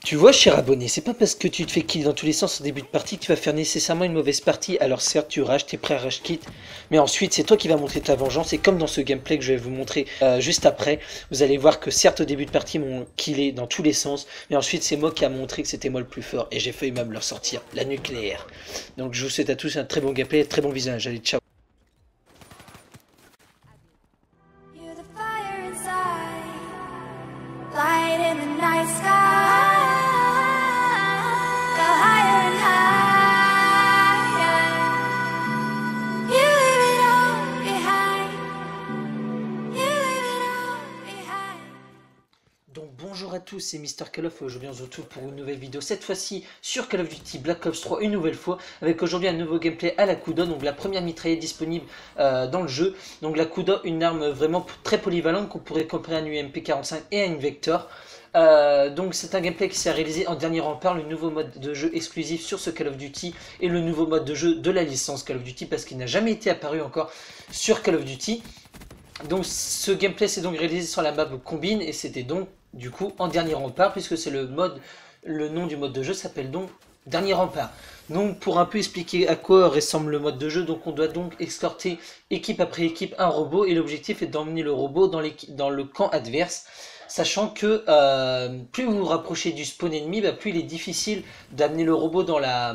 Tu vois, cher abonné, c'est pas parce que tu te fais kill dans tous les sens au début de partie que tu vas faire nécessairement une mauvaise partie. Alors certes, tu rages, t'es prêt à rage quit, mais ensuite c'est toi qui vas montrer ta vengeance. Et comme dans ce gameplay que je vais vous montrer juste après, vous allez voir que certes au début de partie ils m'ont killé dans tous les sens, mais ensuite c'est moi qui a montré que c'était moi le plus fort et j'ai failli même leur sortir la nucléaire. Donc je vous souhaite à tous un très bon gameplay, très bon visage. Allez, ciao. You're the fire inside, light in the night sky. Go higher and higher. You leave it all behind. You leave it all behind. Donc bonjour à tous, c'est Mister Call of et aujourd'hui on se retrouve pour une nouvelle vidéo, cette fois-ci sur Call of Duty Black Ops 3 une nouvelle fois, avec aujourd'hui un nouveau gameplay à la Kuda, donc la première mitraillette disponible dans le jeu. Donc la Kuda, une arme vraiment très polyvalente qu'on pourrait comparer à une UMP45 et à une Vector. Donc c'est un gameplay qui s'est réalisé en dernier rempart, le nouveau mode de jeu exclusif sur ce Call of Duty et le nouveau mode de jeu de la licence Call of Duty parce qu'il n'a jamais été apparu encore sur Call of Duty. Donc ce gameplay s'est donc réalisé sur la map Combine et c'était donc du coup en dernier rempart puisque c'est le nom du mode de jeu s'appelle donc Dernier Rempart. Donc pour un peu expliquer à quoi ressemble le mode de jeu, donc on doit donc escorter équipe après équipe un robot et l'objectif est d'emmener le robot dans le camp adverse. Sachant que plus vous vous rapprochez du spawn ennemi, plus il est difficile d'amener le robot dans la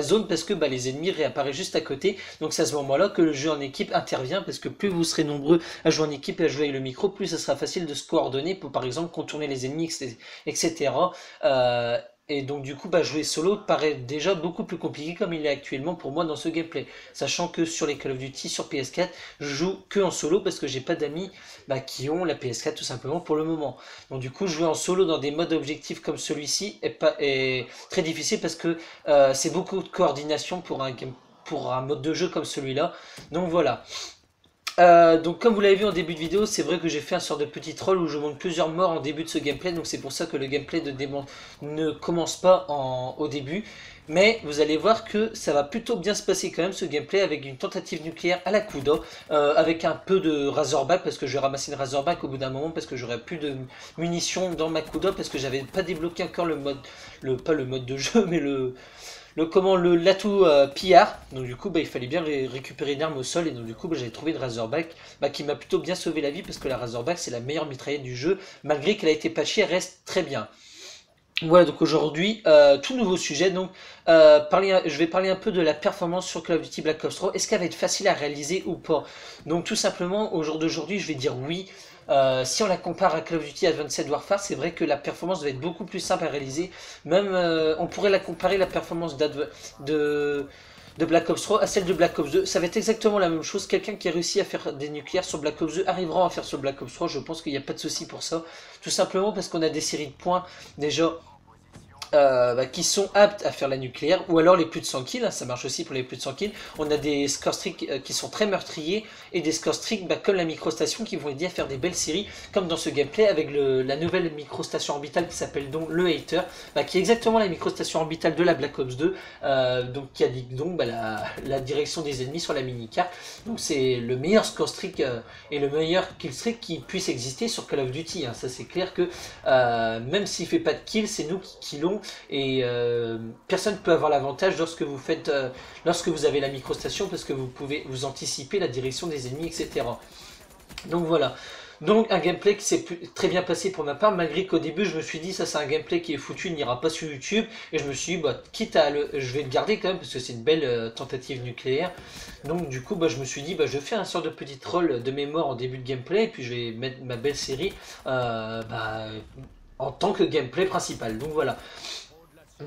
zone parce que les ennemis réapparaissent juste à côté. Donc c'est à ce moment-là que le jeu en équipe intervient parce que plus vous serez nombreux à jouer en équipe et à jouer avec le micro, plus ça sera facile de se coordonner pour par exemple contourner les ennemis, etc. Et donc du coup jouer solo paraît déjà beaucoup plus compliqué comme il est actuellement pour moi dans ce gameplay. Sachant que sur les Call of Duty, sur PS4, je joue que en solo parce que j'ai pas d'amis qui ont la PS4 tout simplement pour le moment. Donc du coup jouer en solo dans des modes objectifs comme celui-ci est très difficile parce que c'est beaucoup de coordination pour un mode de jeu comme celui-là. Donc voilà. Donc comme vous l'avez vu en début de vidéo, c'est vrai que j'ai fait un sort de petit troll où je montre plusieurs morts en début de ce gameplay, donc c'est pour ça que le gameplay de démon ne commence pas au début. Mais vous allez voir que ça va plutôt bien se passer quand même ce gameplay avec une tentative nucléaire à la Kuda, avec un peu de Razorback parce que je vais ramasser une Razorback au bout d'un moment parce que j'aurai plus de munitions dans ma Kuda parce que j'avais pas débloqué encore pas le mode de jeu mais l'atout pillard. Donc du coup il fallait bien récupérer une arme au sol et donc du coup j'avais trouvé une Razorback qui m'a plutôt bien sauvé la vie parce que la Razorback c'est la meilleure mitraillette du jeu malgré qu'elle a été patchée, elle reste très bien. Voilà, donc aujourd'hui, tout nouveau sujet, donc je vais parler un peu de la performance sur Call of Duty Black Ops 3. Est-ce qu'elle va être facile à réaliser ou pas? Donc tout simplement, au jour d'aujourd'hui, je vais dire oui. Si on la compare à Call of Duty Advanced Warfare, c'est vrai que la performance va être beaucoup plus simple à réaliser. Même, on pourrait la comparer, la performance de Black Ops 3 à celle de Black Ops 2. Ça va être exactement la même chose. Quelqu'un qui a réussi à faire des nucléaires sur Black Ops 2 arrivera à faire sur Black Ops 3. Je pense qu'il n'y a pas de souci pour ça. Tout simplement parce qu'on a des séries de points déjà qui sont aptes à faire la nucléaire, ou alors les plus de 100 kills, ça marche aussi pour les plus de 100 kills. On a des scores streaks qui sont très meurtriers, et des scores streaks comme la microstation qui vont aider à faire des belles séries, comme dans ce gameplay avec la nouvelle microstation orbitale qui s'appelle donc le Hater, qui est exactement la microstation orbitale de la Black Ops 2, donc qui indique donc la direction des ennemis sur la mini-carte. Donc c'est le meilleur score streak et le meilleur kill streak qui puisse exister sur Call of Duty, hein. Ça c'est clair que même s'il fait pas de kills, c'est nous qui killons et personne ne peut avoir l'avantage lorsque vous avez la microstation parce que vous pouvez vous anticiper la direction des ennemis, etc. Donc voilà. Donc un gameplay qui s'est très bien passé pour ma part, malgré qu'au début je me suis dit ça c'est un gameplay qui est foutu, il n'ira pas sur YouTube, et je me suis dit quitte à je vais le garder quand même parce que c'est une belle tentative nucléaire. Donc du coup je me suis dit je fais un sort de petit troll de mémoire en début de gameplay et puis je vais mettre ma belle série en tant que gameplay principal. Donc voilà.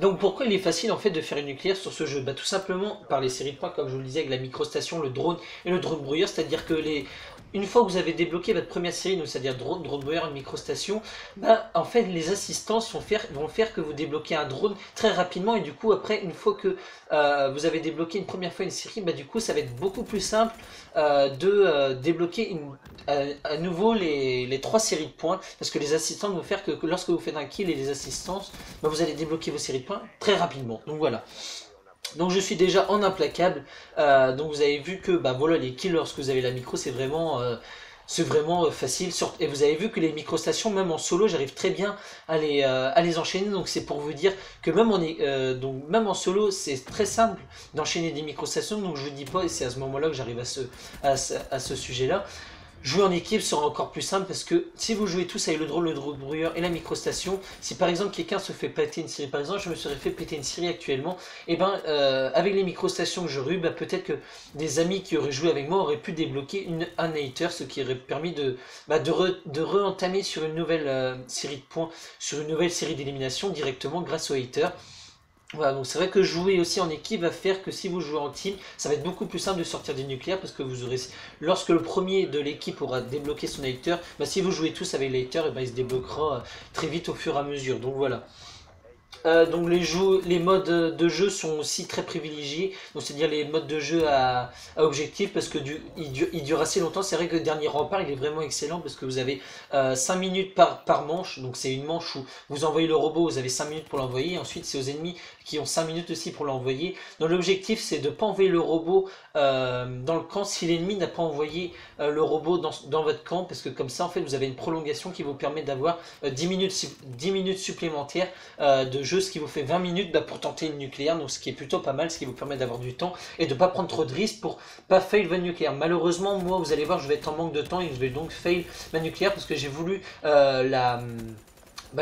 Donc pourquoi il est facile en fait de faire une nucléaire sur ce jeu? Tout simplement par les séries de points comme je vous le disais avec la microstation, le drone et le drone brouilleur, c'est-à-dire que une fois que vous avez débloqué votre première série, donc c'est-à-dire drone brouilleur et microstation, en fait les assistances vont faire que vous débloquez un drone très rapidement et du coup après une fois que vous avez débloqué une première fois une série, du coup ça va être beaucoup plus simple de débloquer à nouveau les 3 séries de points parce que les assistances vont faire que lorsque vous faites un kill et les assistances, vous allez débloquer vos séries de points très rapidement. Donc voilà. Donc je suis déjà en implacable. Donc vous avez vu que voilà, les kills lorsque vous avez la micro, c'est vraiment c'est vraiment facile. Et vous avez vu que les microstations, même en solo, j'arrive très bien à les enchaîner. Donc c'est pour vous dire que donc même en solo, c'est très simple d'enchaîner des microstations. Donc je ne dis pas, et c'est à ce moment-là que j'arrive à ce sujet-là. Jouer en équipe sera encore plus simple parce que si vous jouez tous avec le drôle, le brouilleur et la microstation, si par exemple quelqu'un se fait péter une série, par exemple je me serais fait péter une série actuellement, et ben avec les microstations que j'aurais eu, bah, peut-être que des amis qui auraient joué avec moi auraient pu débloquer un hater, ce qui aurait permis de re-entamer sur une nouvelle série de points, sur une nouvelle série d'élimination directement grâce au hater. Voilà, donc c'est vrai que jouer aussi en équipe va faire que si vous jouez en team, ça va être beaucoup plus simple de sortir des nucléaires parce que vous aurez, lorsque le premier de l'équipe aura débloqué son hater, bah si vous jouez tous avec l'hater, et bah il se débloquera très vite au fur et à mesure. Donc voilà. Donc les modes de jeu sont aussi très privilégiés, donc c'est-à-dire les modes de jeu à objectif parce que il dure assez longtemps. C'est vrai que le dernier rempart il est vraiment excellent parce que vous avez 5 minutes par manche, donc c'est une manche où vous envoyez le robot, vous avez 5 minutes pour l'envoyer, ensuite c'est aux ennemis qui ont 5 minutes aussi pour l'envoyer. Donc l'objectif c'est de ne pas envoyer le robot dans le camp si l'ennemi n'a pas envoyé le robot dans votre camp, parce que comme ça en fait vous avez une prolongation qui vous permet d'avoir 10 minutes supplémentaires de jeu, ce qui vous fait 20 minutes pour tenter une nucléaire, donc ce qui est plutôt pas mal, ce qui vous permet d'avoir du temps et de ne pas prendre trop de risques pour pas fail votre nucléaire. Malheureusement moi vous allez voir je vais être en manque de temps et je vais donc fail ma nucléaire parce que j'ai voulu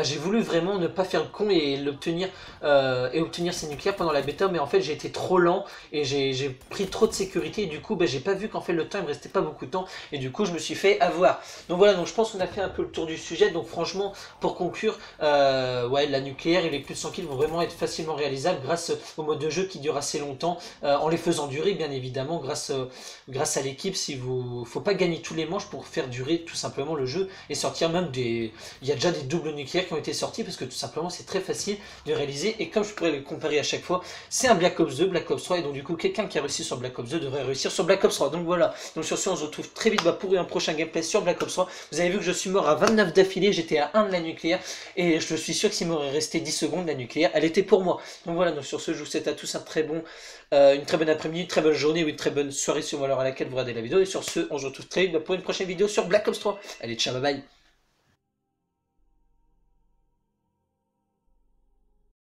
j'ai voulu vraiment ne pas faire le con et obtenir ces nucléaires pendant la bêta, mais en fait j'ai été trop lent et j'ai pris trop de sécurité et du coup j'ai pas vu qu'en fait le temps il me restait pas beaucoup de temps et du coup je me suis fait avoir. Donc voilà, donc je pense qu'on a fait un peu le tour du sujet. Donc franchement pour conclure, ouais, la nucléaire et les plus de 100 kills vont vraiment être facilement réalisables grâce au mode de jeu qui dure assez longtemps, en les faisant durer bien évidemment grâce à l'équipe. Faut pas gagner tous les manches pour faire durer tout simplement le jeu et sortir même il y a déjà des doubles nucléaires qui ont été sortis parce que tout simplement c'est très facile de réaliser et comme je pourrais le comparer à chaque fois, c'est un Black Ops 2, Black Ops 3 et donc du coup quelqu'un qui a réussi sur Black Ops 2 devrait réussir sur Black Ops 3. Donc voilà, donc sur ce on se retrouve très vite pour un prochain gameplay sur Black Ops 3. Vous avez vu que je suis mort à 29 d'affilée, j'étais à 1 de la nucléaire et je suis sûr que s'il m'aurait resté 10 secondes la nucléaire, elle était pour moi. Donc voilà, donc sur ce je vous souhaite à tous une très bonne après-midi, une très bonne journée ou une très bonne soirée sur l'heure à laquelle vous regardez la vidéo et sur ce on se retrouve très vite pour une prochaine vidéo sur Black Ops 3. Allez, ciao, bye bye.